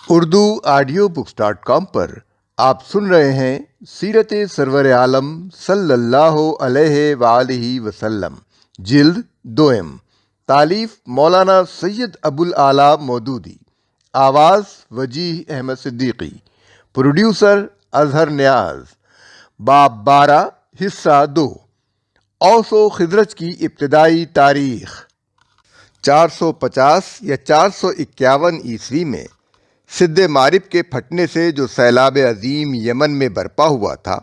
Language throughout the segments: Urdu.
اردو آڈیو بکس .com پر آپ سن رہے ہیں سیرت سرور عالم صلی اللہ علیہ وآلہ وسلم جلد دوئم تالیف مولانا سید ابوالعلا مودودی، آواز وجیح احمد صدیقی، پروڈیوسر اظہر نیاز۔ باب 12 حصہ 2 اوس و خزرج کی ابتدائی تاریخ۔ 450 یا 451 عیسوی میں سد مارب کے پھٹنے سے جو سیلاب عظیم یمن میں برپا ہوا تھا،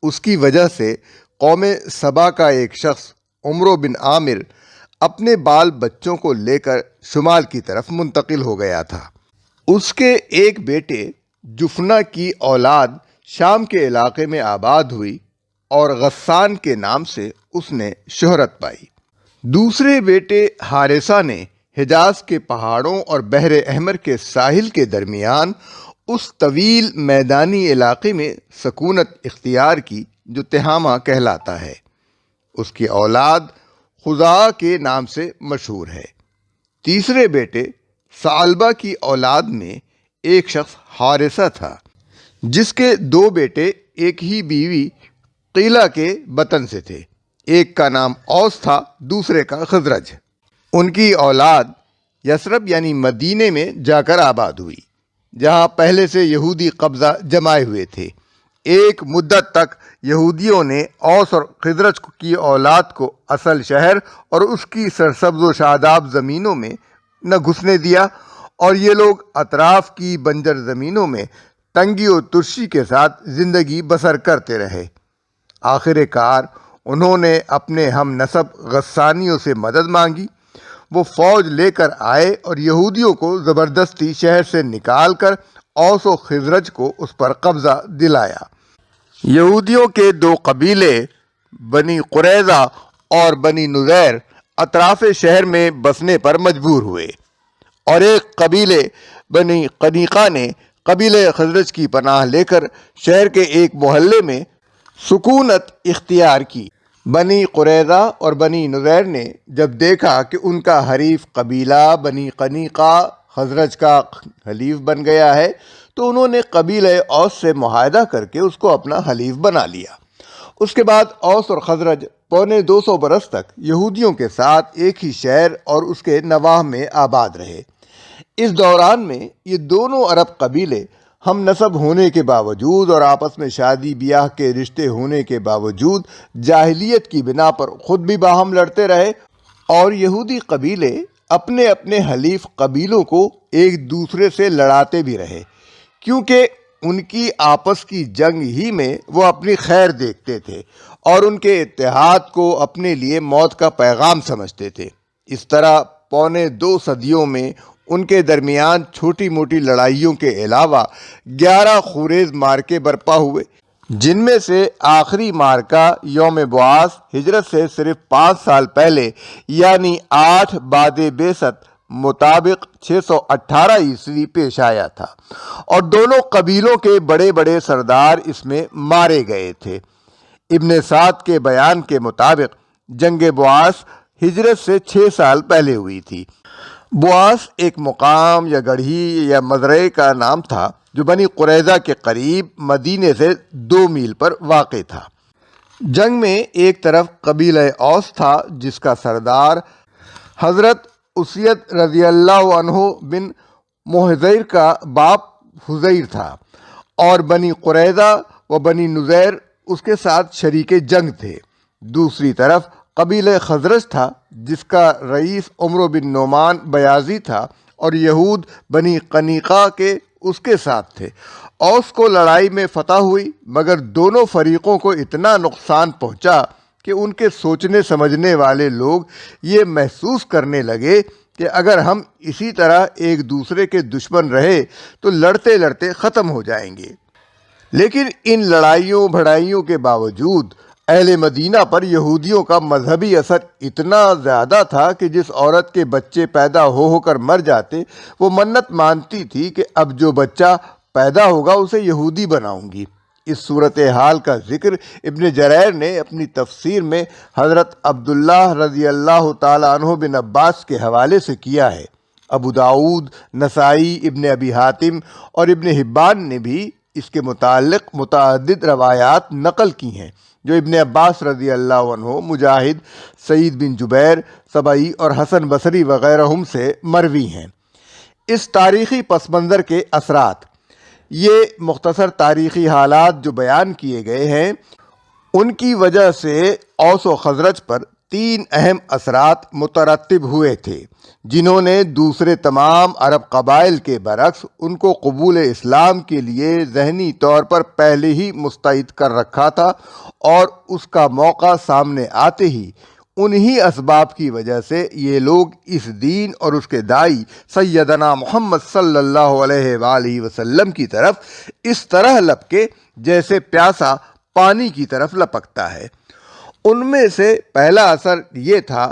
اس کی وجہ سے قوم سبا کا ایک شخص عمرو بن عامر اپنے بال بچوں کو لے کر شمال کی طرف منتقل ہو گیا تھا۔ اس کے ایک بیٹے جفنہ کی اولاد شام کے علاقے میں آباد ہوئی اور غسان کے نام سے اس نے شہرت پائی۔ دوسرے بیٹے حارثہ نے حجاز کے پہاڑوں اور بحر احمر کے ساحل کے درمیان اس طویل میدانی علاقے میں سکونت اختیار کی جو تہامہ کہلاتا ہے۔ اس کی اولاد خزاعہ کے نام سے مشہور ہے۔ تیسرے بیٹے ثعلبہ کی اولاد میں ایک شخص حارثہ تھا، جس کے 2 بیٹے ایک ہی بیوی قیلہ کے بطن سے تھے۔ ایک کا نام اوس تھا، دوسرے کا خزرج۔ ان کی اولاد یثرب یعنی مدینے میں جا کر آباد ہوئی، جہاں پہلے سے یہودی قبضہ جمائے ہوئے تھے۔ ایک مدت تک یہودیوں نے اوس اور خزرج کی اولاد کو اصل شہر اور اس کی سرسبز و شاداب زمینوں میں نہ گھسنے دیا، اور یہ لوگ اطراف کی بنجر زمینوں میں تنگی و ترشی کے ساتھ زندگی بسر کرتے رہے۔ آخر کار انہوں نے اپنے ہم نسب غسانیوں سے مدد مانگی۔ وہ فوج لے کر آئے اور یہودیوں کو زبردستی شہر سے نکال کر اوس و خزرج کو اس پر قبضہ دلایا۔ یہودیوں کے 2 قبیلے بنی قریظہ اور بنی نذیر اطراف شہر میں بسنے پر مجبور ہوئے، اور ایک قبیلے بنی قنیقہ نے قبیلے خزرج کی پناہ لے کر شہر کے ایک محلے میں سکونت اختیار کی۔ بنی قریظہ اور بنی نذیر نے جب دیکھا کہ ان کا حریف قبیلہ بنی قنیقہ خزرج کا حلیف بن گیا ہے، تو انہوں نے قبیلہ اوس سے معاہدہ کر کے اس کو اپنا حلیف بنا لیا۔ اس کے بعد اوس اور خزرج پونے 200 برس تک یہودیوں کے ساتھ ایک ہی شہر اور اس کے نواح میں آباد رہے۔ اس دوران میں یہ دونوں عرب قبیلے ہم نسب ہونے کے باوجود اور آپس میں شادی بیاہ کے رشتے ہونے کے باوجود جاہلیت کی بنا پر خود بھی باہم لڑتے رہے، اور یہودی قبیلے اپنے اپنے حلیف قبیلوں کو ایک دوسرے سے لڑاتے بھی رہے، کیونکہ ان کی آپس کی جنگ ہی میں وہ اپنی خیر دیکھتے تھے اور ان کے اتحاد کو اپنے لیے موت کا پیغام سمجھتے تھے۔ اس طرح پونے 2 صدیوں میں ان کے درمیان چھوٹی موٹی لڑائیوں کے علاوہ 11 خوریز مارکے برپا ہوئے، جن میں سے آخری مارکہ یوم بعث ہجرت سے صرف 5 سال پہلے یعنی 8 بعد بعثت مطابق 618 عیسوی پیش آیا تھا، اور دونوں قبیلوں کے بڑے بڑے سردار اس میں مارے گئے تھے۔ ابن سعد کے بیان کے مطابق جنگ بعث ہجرت سے 6 سال پہلے ہوئی تھی۔ بعث ایک مقام یا گڑھی یا مزرعے کا نام تھا جو بنی قریظہ کے قریب مدینے سے 2 میل پر واقع تھا۔ جنگ میں ایک طرف قبیلہ اوس تھا، جس کا سردار حضرت اسید رضی اللہ عنہ بن محذیر کا باپ حذیر تھا، اور بنی قریظہ و بنی نذیر اس کے ساتھ شریک جنگ تھے۔ دوسری طرف قبیلہ خزرج تھا، جس کا رئیس عمرو بن نعمان بیاضی تھا، اور یہود بنی قنیقہ کے اس کے ساتھ تھے۔ اوس کو لڑائی میں فتح ہوئی، مگر دونوں فریقوں کو اتنا نقصان پہنچا کہ ان کے سوچنے سمجھنے والے لوگ یہ محسوس کرنے لگے کہ اگر ہم اسی طرح ایک دوسرے کے دشمن رہے تو لڑتے لڑتے ختم ہو جائیں گے۔ لیکن ان لڑائیوں بھڑائیوں کے باوجود اہل مدینہ پر یہودیوں کا مذہبی اثر اتنا زیادہ تھا کہ جس عورت کے بچے پیدا ہو کر مر جاتے، وہ منت مانتی تھی کہ اب جو بچہ پیدا ہوگا اسے یہودی بناؤں گی۔ اس صورتحال کا ذکر ابن جریر نے اپنی تفسیر میں حضرت عبداللہ رضی اللہ تعالیٰ عنہ بن عباس کے حوالے سے کیا ہے۔ ابو داؤد، نسائی، ابن ابی حاتم اور ابن حبان نے بھی اس کے متعلق متعدد روایات نقل کی ہیں جو ابن عباس رضی اللہ عنہ، مجاہد، سعید بن جبیر سبعی اور حسن بصری وغیرہم سے مروی ہیں۔ اس تاریخی پس منظر کے اثرات، یہ مختصر تاریخی حالات جو بیان کیے گئے ہیں ان کی وجہ سے اوس و خزرج پر 3 اہم اثرات مترتب ہوئے تھے جنہوں نے دوسرے تمام عرب قبائل کے برعکس ان کو قبول اسلام کے لیے ذہنی طور پر پہلے ہی مستعد کر رکھا تھا، اور اس کا موقع سامنے آتے ہی انہی اسباب کی وجہ سے یہ لوگ اس دین اور اس کے داعی سیدنا محمد صلی اللہ علیہ وآلہ وسلم کی طرف اس طرح لپکے جیسے پیاسا پانی کی طرف لپکتا ہے۔ ان میں سے پہلا اثر یہ تھا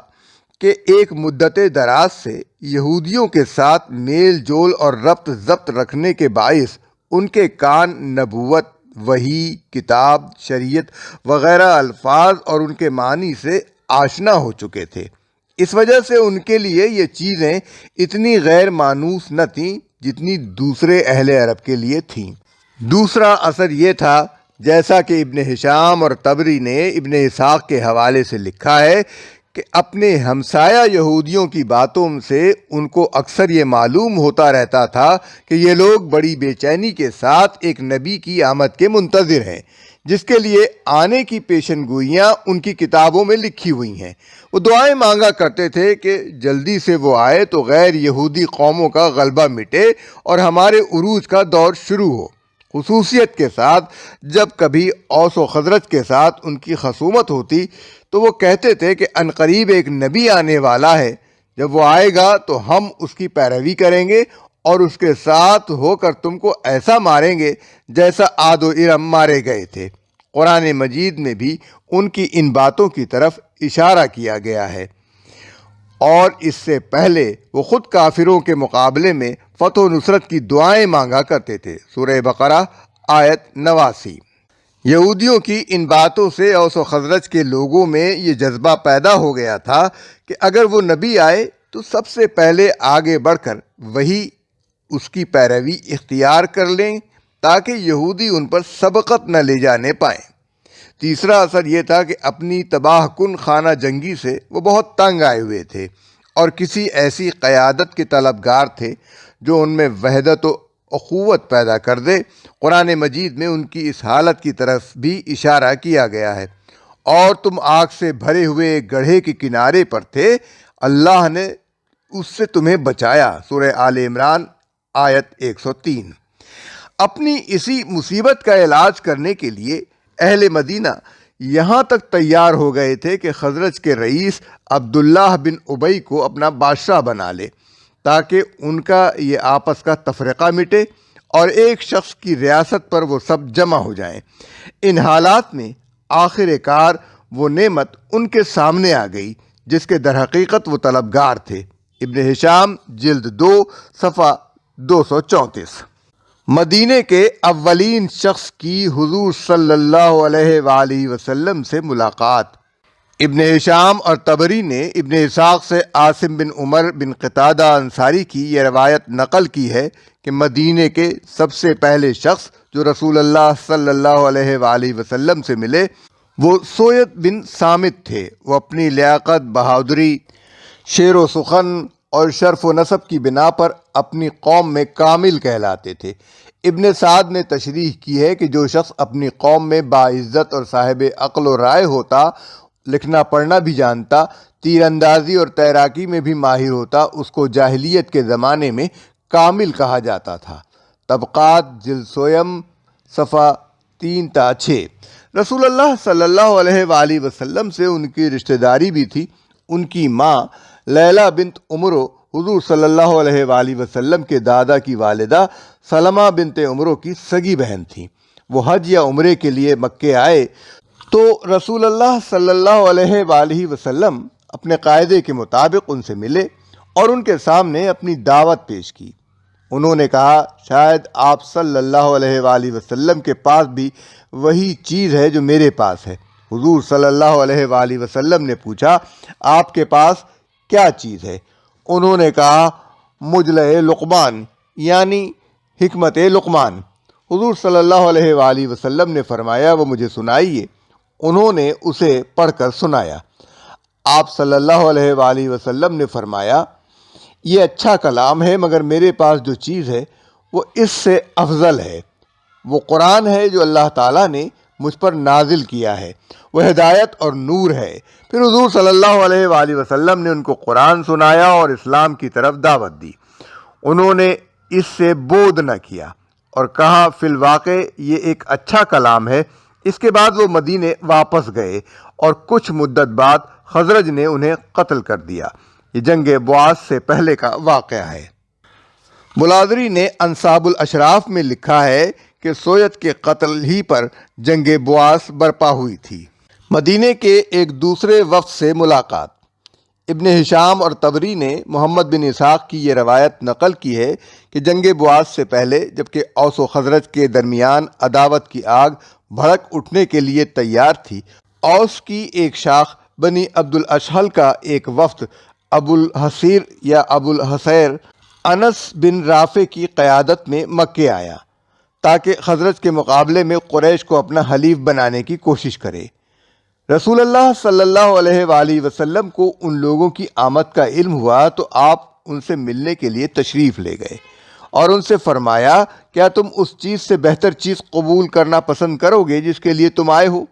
کہ ایک مدت دراز سے یہودیوں کے ساتھ میل جول اور ربط ضبط رکھنے کے باعث ان کے کان نبوت، وحی، کتاب، شریعت وغیرہ الفاظ اور ان کے معنی سے آشنا ہو چکے تھے۔ اس وجہ سے ان کے لیے یہ چیزیں اتنی غیر مانوس نہ تھیں جتنی دوسرے اہل عرب کے لیے تھیں۔ دوسرا اثر یہ تھا، جیسا کہ ابن ہشام اور طبری نے ابن اسحاق کے حوالے سے لکھا ہے، کہ اپنے ہمسایہ یہودیوں کی باتوں سے ان کو اکثر یہ معلوم ہوتا رہتا تھا کہ یہ لوگ بڑی بے چینی کے ساتھ ایک نبی کی آمد کے منتظر ہیں جس کے لیے آنے کی پیشن گوئیاں ان کی کتابوں میں لکھی ہوئی ہیں۔ وہ دعائیں مانگا کرتے تھے کہ جلدی سے وہ آئے تو غیر یہودی قوموں کا غلبہ مٹے اور ہمارے عروج کا دور شروع ہو۔ خصوصیت کے ساتھ جب کبھی اوس و خزرج کے ساتھ ان کی خصومت ہوتی تو وہ کہتے تھے کہ عنقریب ایک نبی آنے والا ہے، جب وہ آئے گا تو ہم اس کی پیروی کریں گے اور اس کے ساتھ ہو کر تم کو ایسا ماریں گے جیسا عاد و ارم مارے گئے تھے۔ قرآن مجید میں بھی ان کی ان باتوں کی طرف اشارہ کیا گیا ہے، اور اس سے پہلے وہ خود کافروں کے مقابلے میں فتح و نصرت کی دعائیں مانگا کرتے تھے۔ سورہ بقرہ آیت 89۔ یہودیوں کی ان باتوں سے اوس و خزرج کے لوگوں میں یہ جذبہ پیدا ہو گیا تھا کہ اگر وہ نبی آئے تو سب سے پہلے آگے بڑھ کر وہی اس کی پیروی اختیار کر لیں تاکہ یہودی ان پر سبقت نہ لے جانے پائیں۔ تیسرا اثر یہ تھا کہ اپنی تباہ کن خانہ جنگی سے وہ بہت تنگ آئے ہوئے تھے اور کسی ایسی قیادت کے طلبگار تھے جو ان میں وحدت و اخوت پیدا کر دے۔ قرآن مجید میں ان کی اس حالت کی طرف بھی اشارہ کیا گیا ہے، اور تم آگ سے بھرے ہوئے ایک گڑھے کے کنارے پر تھے، اللہ نے اس سے تمہیں بچایا۔ سورہ آل عمران آیت 103۔ اپنی اسی مصیبت کا علاج کرنے کے لیے اہل مدینہ یہاں تک تیار ہو گئے تھے کہ خزرج کے رئیس عبداللہ بن ابی کو اپنا بادشاہ بنا لے تاکہ ان کا یہ آپس کا تفرقہ مٹے اور ایک شخص کی ریاست پر وہ سب جمع ہو جائیں۔ ان حالات میں آخر کار وہ نعمت ان کے سامنے آ گئی جس کے در حقیقت وہ طلبگار تھے۔ ابن ہشام جلد 2 صفحہ 234۔ مدینے کے اولین شخص کی حضور صلی اللہ علیہ وآلہ وسلم سے ملاقات۔ ابن ہشام اور طبری نے ابن اسحاق سے عاصم بن عمر بن قتادہ انصاری کی یہ روایت نقل کی ہے کہ مدینے کے سب سے پہلے شخص جو رسول اللہ صلی اللہ علیہ وآلہ وسلم سے ملے وہ سوید بن صامت تھے۔ وہ اپنی لیاقت، بہادری، شعر و سخن اور شرف و نسب کی بنا پر اپنی قوم میں کامل کہلاتے تھے۔ ابن سعد نے تشریح کی ہے کہ جو شخص اپنی قوم میں باعزت اور صاحب عقل و رائے ہوتا، لکھنا پڑھنا بھی جانتا، تیر اندازی اور تیراکی میں بھی ماہر ہوتا، اس کو جاہلیت کے زمانے میں کامل کہا جاتا تھا۔ طبقات جلد سویم صفحہ 3 تا 6۔ رسول اللہ صلی اللہ علیہ وآلہ وسلم سے ان کی رشتہ داری بھی تھی۔ ان کی ماں لیلہ بنت عمرو حضور صلی اللہ علیہ وآلہ وسلم کے دادا کی والدہ سلمہ بنت عمرو کی سگی بہن تھیں۔ وہ حج یا عمرے کے لیے مکے آئے تو رسول اللہ صلی اللہ علیہ وآلہ وسلم اپنے قاعدے کے مطابق ان سے ملے اور ان کے سامنے اپنی دعوت پیش کی۔ انہوں نے کہا شاید آپ صلی اللہ علیہ وآلہ وسلم کے پاس بھی وہی چیز ہے جو میرے پاس ہے۔ حضور صلی اللہ علیہ وآلہ وسلم نے پوچھا آپ کے پاس کیا چیز ہے؟ انہوں نے کہا مجلہ لقمان یعنی حکمت لقمان۔ حضور صلی اللہ علیہ وآلہ وسلم نے فرمایا وہ مجھے سنائیے، انہوں نے اسے پڑھ کر سنایا۔ آپ صلی اللہ علیہ وآلہ وسلم نے فرمایا یہ اچھا کلام ہے، مگر میرے پاس جو چیز ہے وہ اس سے افضل ہے، وہ قرآن ہے جو اللہ تعالیٰ نے مجھ پر نازل کیا ہے، وہ ہدایت اور نور ہے۔ پھر حضور صلی اللہ علیہ وآلہ وسلم نے ان کو قرآن سنایا اور اسلام کی طرف دعوت دی۔ انہوں نے اس سے بودھ نہ کیا اور کہا فی الواقع یہ ایک اچھا کلام ہے۔ اس کے بعد وہ مدینے واپس گئے اور کچھ مدت بعد خزرج نے انہیں قتل کر دیا۔ یہ جنگ بعاث سے پہلے کا واقعہ ہے۔ بلادری نے انصاب الاشراف میں لکھا ہے کہ سویت کے قتل ہی پر جنگ بعاث برپا ہوئی تھی۔ مدینے کے ایک دوسرے وفد سے ملاقات۔ ابن ہشام اور طبری نے محمد بن اسحاق کی یہ روایت نقل کی ہے کہ جنگ بعاث سے پہلے جبکہ اوس و خزرج کے درمیان عداوت کی آگ بھڑک اٹھنے کے لیے تیار تھی، اوس کی ایک شاخ بنی عبد الاشہل کا ایک وفد ابو الحصیر یا ابو الحصیر انس بن رافع کی قیادت میں مکے آیا تاکہ خزرج کے مقابلے میں قریش کو اپنا حلیف بنانے کی کوشش کرے۔ رسول اللہ صلی اللہ علیہ وآلہ وسلم کو ان لوگوں کی آمد کا علم ہوا تو آپ ان سے ملنے کے لیے تشریف لے گئے اور ان سے فرمایا کیا تم اس چیز سے بہتر چیز قبول کرنا پسند کرو گے جس کے لیے تم آئے ہو؟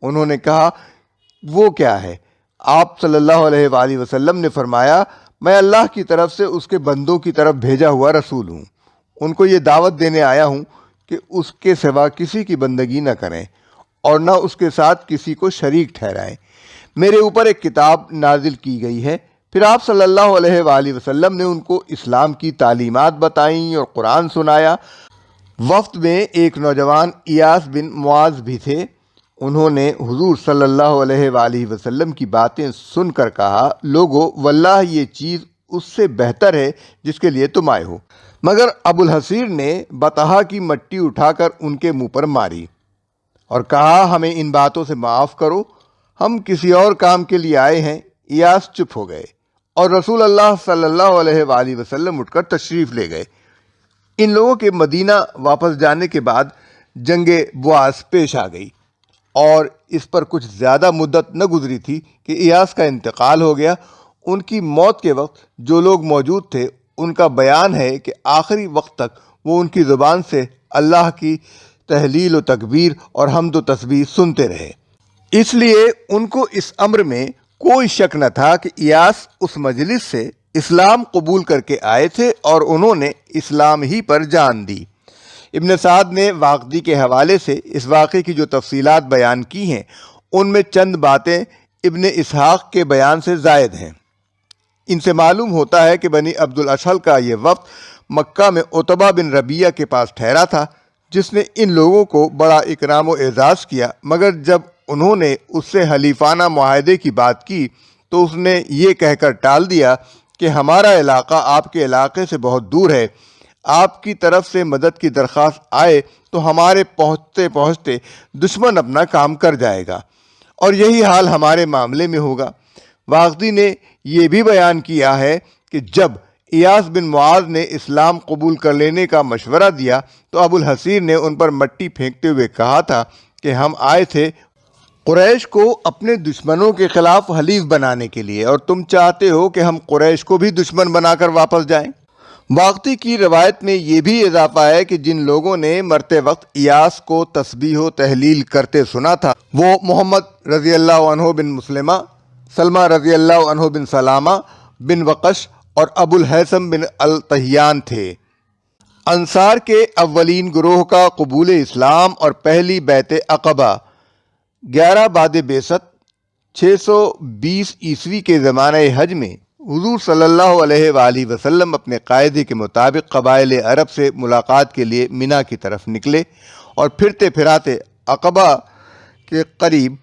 انہوں نے کہا وہ کیا ہے؟ آپ صلی اللہ علیہ وآلہ وسلم نے فرمایا میں اللہ کی طرف سے اس کے بندوں کی طرف بھیجا ہوا رسول ہوں، ان کو یہ دعوت دینے آیا ہوں کہ اس کے سوا کسی کی بندگی نہ کریں اور نہ اس کے ساتھ کسی کو شریک ٹھہرائیں۔ میرے اوپر ایک کتاب نازل کی گئی ہے۔ پھر آپ صلی اللہ علیہ وآلہ وسلم نے ان کو اسلام کی تعلیمات بتائیں اور قرآن سنایا۔ وفد میں ایک نوجوان ایاس بن معاذ بھی تھے۔ انہوں نے حضور صلی اللہ علیہ وآلہ وسلم کی باتیں سن کر کہا لوگو واللہ یہ چیز اس سے بہتر ہے جس کے لیے تم آئے ہو، مگر ابو الحصیر نے بطحا کی مٹی اٹھا کر ان کے منہ پر ماری اور کہا ہمیں ان باتوں سے معاف کرو، ہم کسی اور کام کے لیے آئے ہیں۔ ایاس چپ ہو گئے اور رسول اللہ صلی اللہ علیہ وآلہ وسلم اٹھ کر تشریف لے گئے۔ ان لوگوں کے مدینہ واپس جانے کے بعد جنگ بعاث پیش آ گئی اور اس پر کچھ زیادہ مدت نہ گزری تھی کہ ایاس کا انتقال ہو گیا۔ ان کی موت کے وقت جو لوگ موجود تھے ان کا بیان ہے کہ آخری وقت تک وہ ان کی زبان سے اللہ کی تحلیل و تکبیر اور حمد و تسبیح سنتے رہے، اس لیے ان کو اس امر میں کوئی شک نہ تھا کہ ایاس اس مجلس سے اسلام قبول کر کے آئے تھے اور انہوں نے اسلام ہی پر جان دی۔ ابن سعد نے واقعی کے حوالے سے اس واقعے کی جو تفصیلات بیان کی ہیں ان میں چند باتیں ابن اسحاق کے بیان سے زائد ہیں۔ ان سے معلوم ہوتا ہے کہ بنی عبد الاشہل کا یہ وفد مکہ میں عتبہ بن ربیعہ کے پاس ٹھہرا تھا جس نے ان لوگوں کو بڑا اکرام و اعزاز کیا، مگر جب انہوں نے اس سے حلیفانہ معاہدے کی بات کی تو اس نے یہ کہہ کر ٹال دیا کہ ہمارا علاقہ آپ کے علاقے سے بہت دور ہے، آپ کی طرف سے مدد کی درخواست آئے تو ہمارے پہنچتے پہنچتے دشمن اپنا کام کر جائے گا اور یہی حال ہمارے معاملے میں ہوگا۔ واقعی نے یہ بھی بیان کیا ہے کہ جب ایاس بن معاذ نے اسلام قبول کر لینے کا مشورہ دیا تو ابو الحصیر نے ان پر مٹی پھینکتے ہوئے کہا تھا کہ ہم آئے تھے قریش کو اپنے دشمنوں کے خلاف حلیف بنانے کے لیے اور تم چاہتے ہو کہ ہم قریش کو بھی دشمن بنا کر واپس جائیں۔ واقعی کی روایت میں یہ بھی اضافہ ہے کہ جن لوگوں نے مرتے وقت ایاس کو تسبیح و تحلیل کرتے سنا تھا وہ محمد رضی اللہ عنہ بن مسلمہ، سلمہ رضی اللہ عنہ بن سلامہ بن وقش اور ابو الحیثم بن الطحیان تھے۔ انصار کے اولین گروہ کا قبول اسلام اور پہلی بیعت عقبہ 11 بعد بعثت 620 عیسوی کے زمانہ حج میں حضور صلی اللہ علیہ وآلہ وسلم اپنے قاعدے کے مطابق قبائل عرب سے ملاقات کے لیے مینا کی طرف نکلے اور پھرتے پھراتے عقبہ کے قریب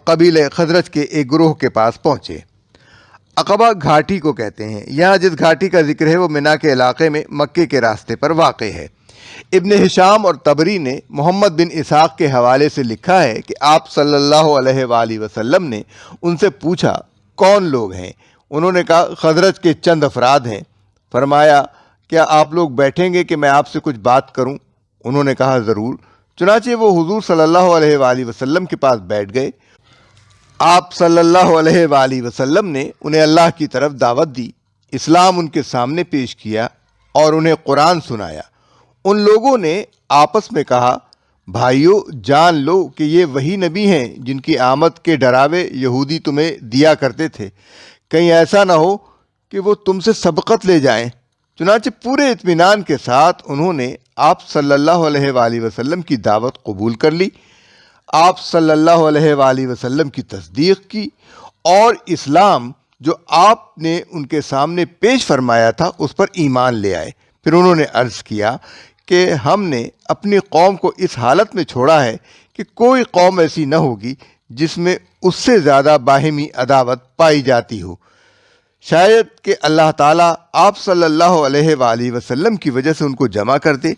قبیلہ خزرج کے ایک گروہ کے پاس پہنچے۔ عقبہ گھاٹی کو کہتے ہیں۔ یہاں جس گھاٹی کا ذکر ہے وہ مینا کے علاقے میں مکے کے راستے پر واقع ہے۔ ابن ہشام اور طبری نے محمد بن اسحاق کے حوالے سے لکھا ہے کہ آپ صلی اللہ علیہ وآلہ وسلم نے ان سے پوچھا کون لوگ ہیں؟ انہوں نے کہا خزرج کے چند افراد ہیں۔ فرمایا کیا آپ لوگ بیٹھیں گے کہ میں آپ سے کچھ بات کروں؟ انہوں نے کہا ضرور۔ چنانچہ وہ حضور صلی اللہ علیہ وآلہ وسلم کے پاس بیٹھ گئے۔ آپ صلی اللہ علیہ وآلہ وسلم نے انہیں اللہ کی طرف دعوت دی، اسلام ان کے سامنے پیش کیا اور انہیں قرآن سنایا۔ ان لوگوں نے آپس میں کہا، بھائیو جان لو کہ یہ وہی نبی ہیں جن کی آمد کے ڈراوے یہودی تمہیں دیا کرتے تھے، کہیں ایسا نہ ہو کہ وہ تم سے سبقت لے جائیں۔ چنانچہ پورے اطمینان کے ساتھ انہوں نے آپ صلی اللہ علیہ وآلہ وسلم کی دعوت قبول کر لی، آپ صلی اللہ علیہ وآلہ وسلم کی تصدیق کی اور اسلام جو آپ نے ان کے سامنے پیش فرمایا تھا اس پر ایمان لے آئے۔ پھر انہوں نے عرض کیا کہ ہم نے اپنی قوم کو اس حالت میں چھوڑا ہے کہ کوئی قوم ایسی نہ ہوگی جس میں اس سے زیادہ باہمی عداوت پائی جاتی ہو۔ شاید کہ اللہ تعالیٰ آپ صلی اللہ علیہ وآلہ وسلم کی وجہ سے ان کو جمع کر دے۔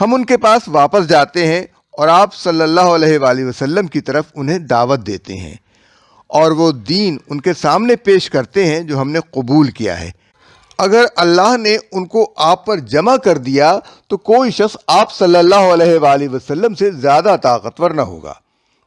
ہم ان کے پاس واپس جاتے ہیں اور آپ صلی اللہ علیہ وآلہ وسلم کی طرف انہیں دعوت دیتے ہیں اور وہ دین ان کے سامنے پیش کرتے ہیں جو ہم نے قبول کیا ہے۔ اگر اللہ نے ان کو آپ پر جمع کر دیا تو کوئی شخص آپ صلی اللہ علیہ وآلہ وسلم سے زیادہ طاقتور نہ ہوگا۔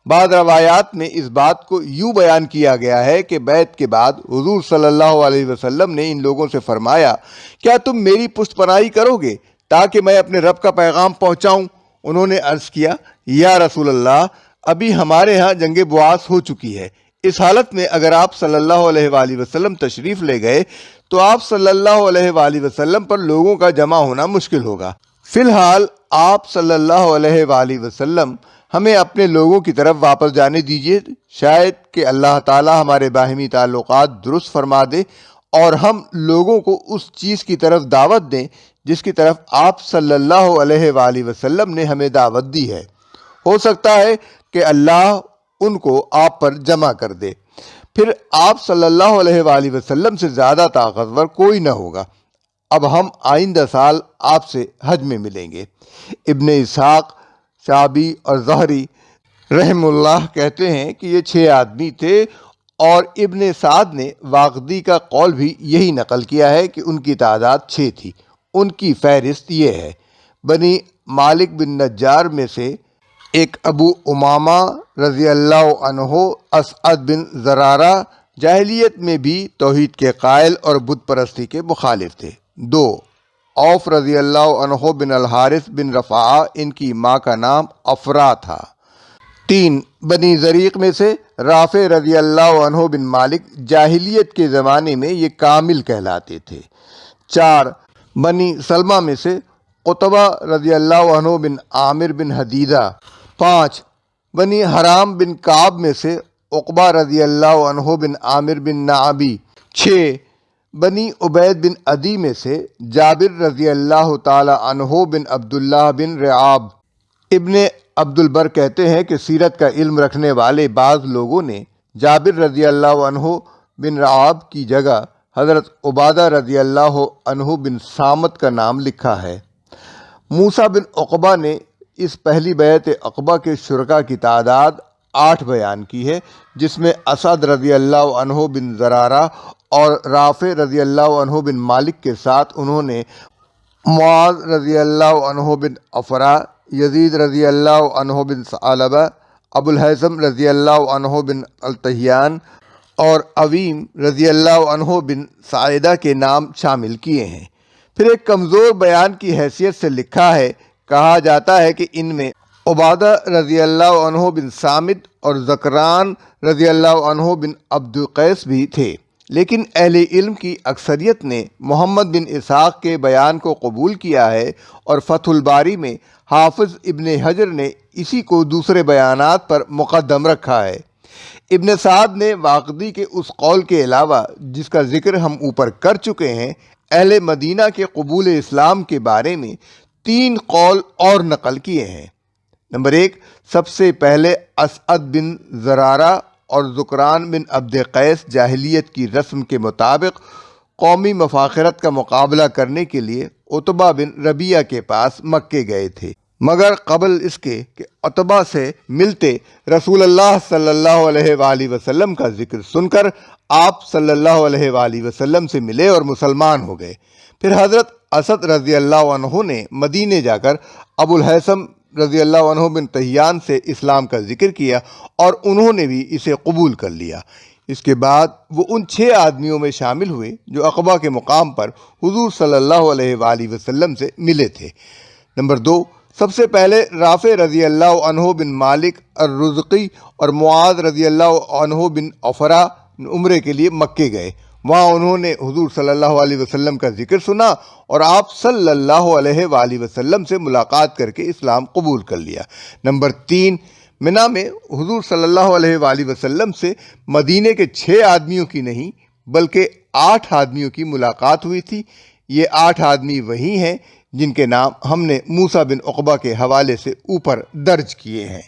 بعض روایات میں اس بات کو یوں بیان کیا گیا ہے کہ بیعت کے بعد حضور صلی اللہ علیہ وسلم نے ان لوگوں سے فرمایا، کیا تم میری پشت پناہی کرو گے تاکہ میں اپنے رب کا پیغام پہنچاؤں؟ انہوں نے عرض کیا، یا رسول اللہ، ابھی ہمارے ہاں جنگ بواس ہو چکی ہے، اس حالت میں اگر آپ صلی اللہ علیہ وآلہ وسلم تشریف لے گئے تو آپ صلی اللہ علیہ وآلہ وسلم پر لوگوں کا جمع ہونا مشکل ہوگا۔ فی الحال آپ صلی اللہ علیہ وآلہ وسلم ہمیں اپنے لوگوں کی طرف واپس جانے دیجیے، شاید کہ اللہ تعالی ہمارے باہمی تعلقات درست فرما دے اور ہم لوگوں کو اس چیز کی طرف دعوت دیں جس کی طرف آپ صلی اللہ علیہ وآلہ وسلم نے ہمیں دعوت دی ہے۔ ہو سکتا ہے کہ اللہ ان کو آپ پر جمع کر دے، پھر آپ صلی اللہ علیہ وآلہ وسلم سے زیادہ طاقتور کوئی نہ ہوگا۔ اب ہم آئندہ سال آپ سے حج میں ملیں گے۔ ابن اسحاق، شعبی اور زہری رحم اللہ کہتے ہیں کہ یہ 6 آدمی تھے، اور ابن سعد نے واقدی کا قول بھی یہی نقل کیا ہے کہ ان کی تعداد 6 تھی۔ ان کی فہرست یہ ہے: بنی مالک بن نجار میں سے ایک ابو امامہ رضی اللہ عنہ، اسعد بن زرارہ جاہلیت میں بھی توحید کے قائل اور بت پرستی کے مخالف تھے۔ 2 عوف رضی اللہ عنہ بن الحارث بن رفاعہ، ان کی ماں کا نام افرا تھا۔ 3 بنی زریق میں سے رافع رضی اللہ عنہ بن مالک، جاہلیت کے زمانے میں یہ کامل کہلاتے تھے۔ 4 بنی سلمہ میں سے قطبہ رضی اللہ عنہ بن عامر بن حدیدہ۔ 5 بنی حرام بن کعب میں سے عقبہ رضی اللہ عنہ بن عامر بن نعبی۔ 6 بنی عبید بن عدی میں سے جابر رضی اللہ تعالی عنہ بن عبداللہ بن رعاب۔ ابن عبد البر کہتے ہیں کہ سیرت کا علم رکھنے والے بعض لوگوں نے جابر رضی اللہ عنہ بن رعاب کی جگہ حضرت عبادہ رضی اللہ عنہ بن صامت کا نام لکھا ہے۔ موسیٰ بن عقبہ نے اس پہلی بیعت عقبہ کے شرکاء کی تعداد 8 بیان کی ہے، جس میں اسد رضی اللہ عنہ بن زرارہ اور رافع رضی اللہ عنہ بن مالک کے ساتھ انہوں نے معاذ رضی اللہ عنہ بن افرا، یزید رضی اللہ عنہ بن ثعلبہ، ابو الہیثم رضی اللہ عنہ بن التحیان اور عویم رضی اللہ عنہ بن ساعدہ کے نام شامل کیے ہیں۔ پھر ایک کمزور بیان کی حیثیت سے لکھا ہے، کہا جاتا ہے کہ ان میں عبادہ رضی اللہ عنہ بن صامت اور ذکران رضی اللہ عنہ بن عبد القیس بھی تھے، لیکن اہل علم کی اکثریت نے محمد بن اسحاق کے بیان کو قبول کیا ہے، اور فتح الباری میں حافظ ابن حجر نے اسی کو دوسرے بیانات پر مقدم رکھا ہے۔ ابن سعد نے واقدی کے اس قول کے علاوہ جس کا ذکر ہم اوپر کر چکے ہیں، اہل مدینہ کے قبول اسلام کے بارے میں 3 قول اور نقل کیے ہیں۔ نمبر 1، سب سے پہلے اسعد بن زرارہ اور ذکران بن عبد قیس جاہلیت کی رسم کے مطابق قومی مفاخرت کا مقابلہ کرنے کے لیے عتبہ بن ربیعہ کے پاس مکے گئے تھے۔ مگر قبل اس کے کہ عتبہ سے ملتے رسول اللہ صلی اللہ علیہ وآلہ وسلم کا ذکر سن کر آپ صلی اللہ علیہ وآلہ وسلم سے ملے اور مسلمان ہو گئے۔ پھر حضرت اسد رضی اللہ عنہ نے مدینے جا کر ابو الہیثم رضی اللہ عنہ بن تہیان سے اسلام کا ذکر کیا اور انہوں نے بھی اسے قبول کر لیا۔ اس کے بعد وہ ان 6 آدمیوں میں شامل ہوئے جو عقبہ کے مقام پر حضور صلی اللہ علیہ وآلہ وسلم سے ملے تھے۔ نمبر 2، سب سے پہلے رافع رضی اللہ عنہ بن مالک الرزقی اور معاذ رضی اللہ عنہ بن عفرہ عمرے کے لیے مکے گئے۔ وہاں انہوں نے حضور صلی اللہ علیہ وسلم کا ذکر سنا اور آپ صلی اللہ علیہ وآلہ وسلم سے ملاقات کر کے اسلام قبول کر لیا۔ نمبر 3، منی میں حضور صلی اللہ علیہ وآلہ وسلم سے مدینے کے 6 آدمیوں کی نہیں بلکہ 8 آدمیوں کی ملاقات ہوئی تھی۔ یہ 8 آدمی وہی ہیں جن کے نام ہم نے موسیٰ بن عقبہ کے حوالے سے اوپر درج کیے ہیں۔